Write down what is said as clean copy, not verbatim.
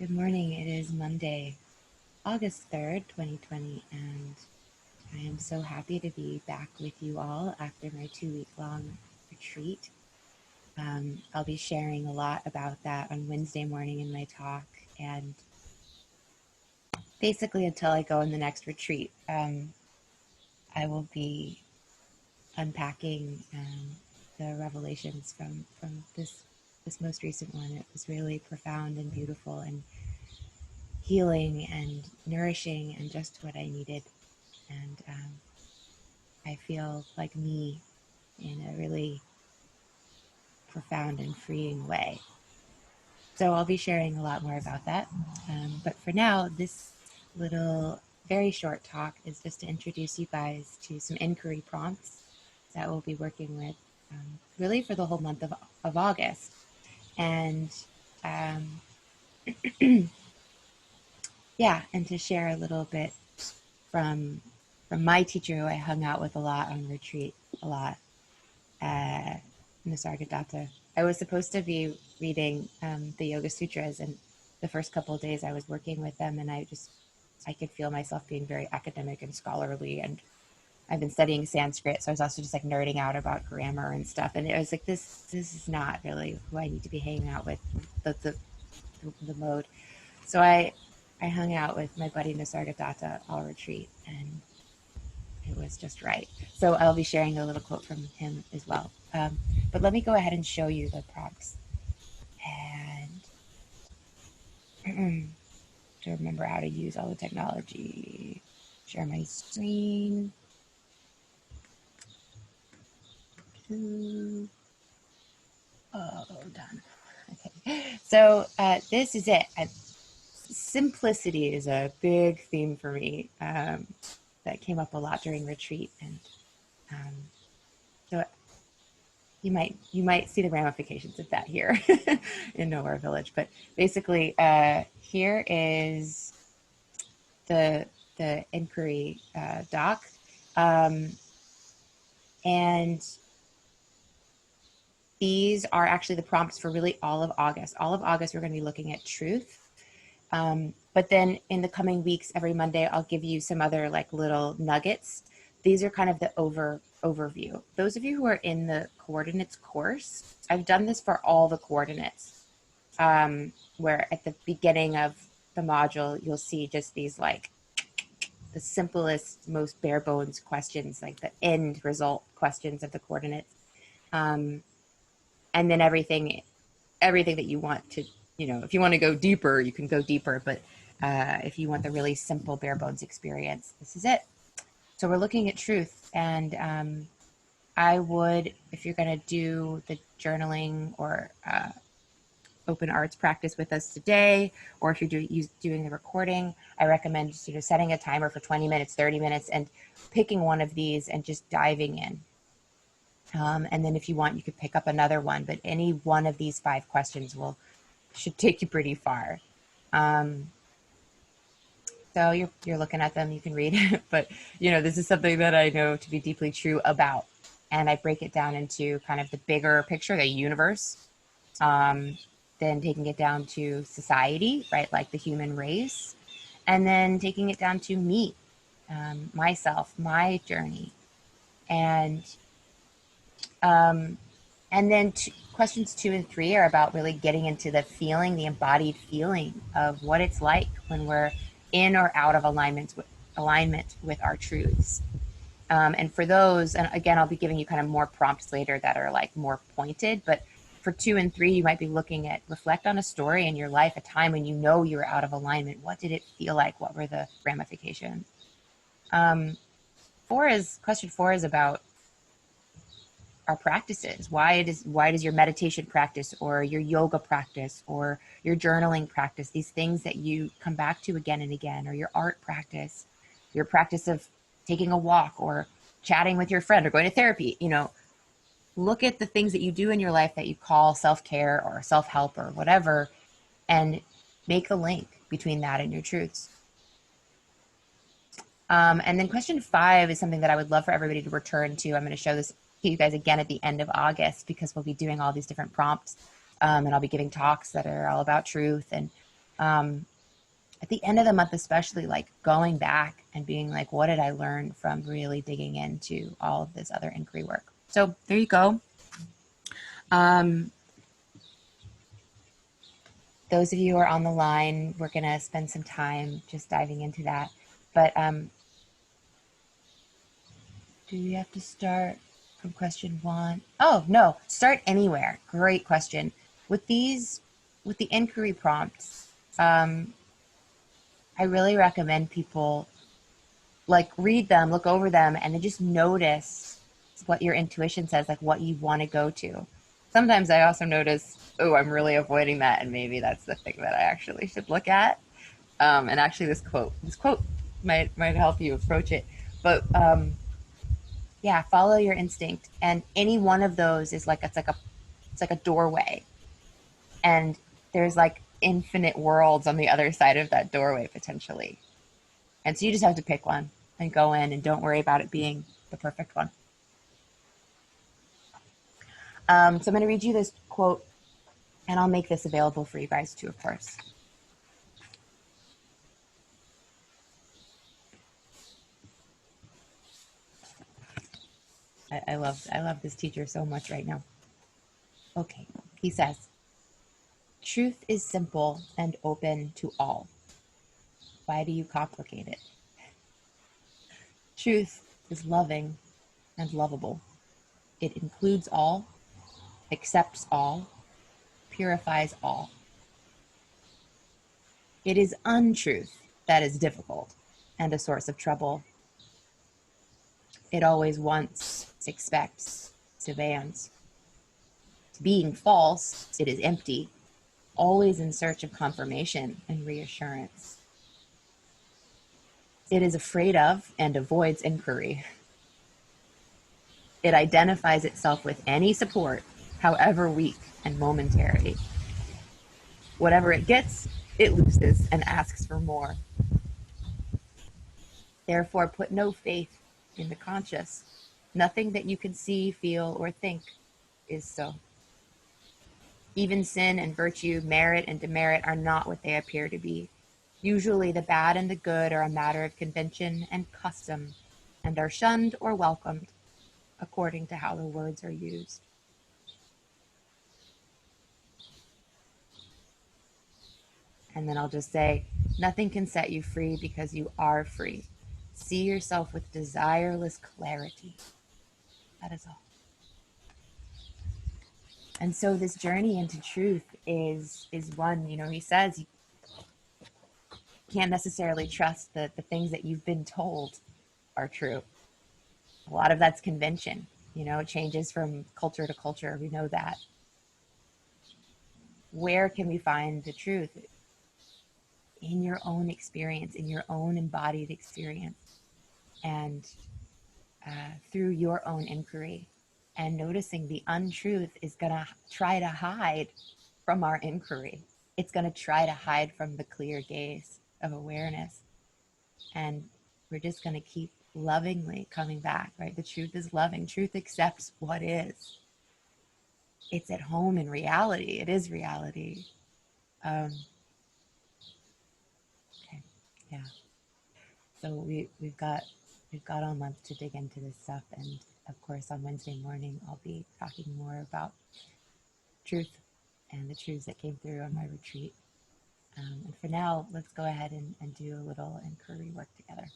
Good morning. It is Monday, August 3rd, 2020, and I am so happy to be back with you all after my 2-week-long retreat. I'll be sharing a lot about that on Wednesday morning in my talk, and basically until I go on the next retreat, I will be unpacking the revelations from this most recent one. It was really profound and beautiful and healing and nourishing and just what I needed. And I feel like me in a really profound and freeing way. So I'll be sharing a lot more about that. But for now, this little very short talk is just to introduce you guys to some inquiry prompts that we'll be working with really for the whole month of August. And yeah, and to share a little bit from my teacher who I hung out with a lot on retreat, Nisargadatta. I was supposed to be reading the Yoga Sutras, and the first couple of days I was working with them, and I could feel myself being very academic and scholarly, and I've been studying Sanskrit, so I was also just like nerding out about grammar and stuff, and it was like this is not really who I need to be hanging out with, the mode. So I hung out with my buddy Nisargadatta all retreat, and it was just right. So I'll be sharing a little quote from him as well. But let me go ahead and show you the prompts. And to remember how to use all the technology. Share my screen. Oh, done. Okay. So this is it. Simplicity is a big theme for me that came up a lot during retreat. And so you might see the ramifications of that here in Nowhere Village. But basically, here is the inquiry doc, and these are actually the prompts for really all of August. All of August, we're going to be looking at truth. But then in the coming weeks, every Monday, I'll give you some other like little nuggets. These are kind of the overview. Those of you who are in the coordinates course, I've done this for all the coordinates, where at the beginning of the module, you'll see just these like the simplest, most bare bones questions, like the end result questions of the coordinates. And then everything that you want to, if you want to go deeper, you can go deeper. But if you want the really simple bare bones experience, this is it. So we're looking at truth. And I would, if you're going to do the journaling or open arts practice with us today, or if you're doing the recording, I recommend setting a timer for 20 minutes, 30 minutes, and picking one of these and just diving in. And then if you want, you could pick up another one, but any one of these 5 questions should take you pretty far. So you're looking at them, you can read it, but this is something that I know to be deeply true about. And I break it down into kind of the bigger picture, the universe, then taking it down to society, right? Like the human race, and then taking it down to me, myself, my journey. And then questions 2 and 3 are about really getting into the feeling, the embodied feeling of what it's like when we're in or out of alignment with our truths. And for those, and again, I'll be giving you kind of more prompts later that are like more pointed, but for 2 and 3, you might be looking at reflect on a story in your life, a time when you were out of alignment. What did it feel like? What were the ramifications? Question 4 is about our practices. Why does your meditation practice or your yoga practice or your journaling practice, these things that you come back to again and again, or your art practice, your practice of taking a walk or chatting with your friend or going to therapy, look at the things that you do in your life that you call self-care or self-help or whatever, and make the link between that and your truths. And then question 5 is something that I would love for everybody to return to. I'm going to show this to you guys again at the end of August, because we'll be doing all these different prompts, and I'll be giving talks that are all about truth. And At the end of the month, especially, like going back and being like, what did I learn from really digging into all of this other inquiry work? So there you go. Those of you who are on the line, we're going to spend some time just diving into that. But do we have to start from question one? Oh, no, start anywhere. Great question. With the inquiry prompts, I really recommend people like read them, look over them, and then just notice what your intuition says, like what you want to go to. Sometimes I also notice, oh, I'm really avoiding that, and maybe that's the thing that I actually should look at. And actually, this quote might help you approach it. But yeah, follow your instinct, and any one of those is like it's like a doorway, and there's like infinite worlds on the other side of that doorway potentially. And so you just have to pick one and go in, and don't worry about it being the perfect one. So I'm going to read you this quote, and I'll make this available for you guys too, of course. I love this teacher so much right now. Okay, he says, truth is simple and open to all. Why do you complicate it? Truth is loving and lovable. It includes all, accepts all, purifies all. It is untruth that is difficult and a source of trouble. It always wants, expects, demands. Being false, it is empty, always in search of confirmation and reassurance. It is afraid of and avoids inquiry. It identifies itself with any support, however weak and momentary. Whatever it gets, it loses and asks for more. Therefore, put no faith in the conscious. Nothing that you can see, feel, or think is so. Even sin and virtue, merit and demerit are not what they appear to be. Usually the bad and the good are a matter of convention and custom, and are shunned or welcomed according to how the words are used. And then I'll just say, nothing can set you free because you are free. See yourself with desireless clarity. That is all. And so this journey into truth is one, he says you can't necessarily trust the things that you've been told are true. A lot of that's convention. It changes from culture to culture. We know that. Where can we find the truth? In your own experience, in your own embodied experience, and through your own inquiry. And noticing the untruth is going to try to hide from our inquiry. It's going to try to hide from the clear gaze of awareness. And we're just going to keep lovingly coming back, right? The truth is loving. Truth accepts what is. It's at home in reality. It is reality. Okay. Yeah. So we've got all month to dig into this stuff, and of course on Wednesday morning I'll be talking more about truth and the truths that came through on my retreat. And for now, let's go ahead and do a little inquiry work together.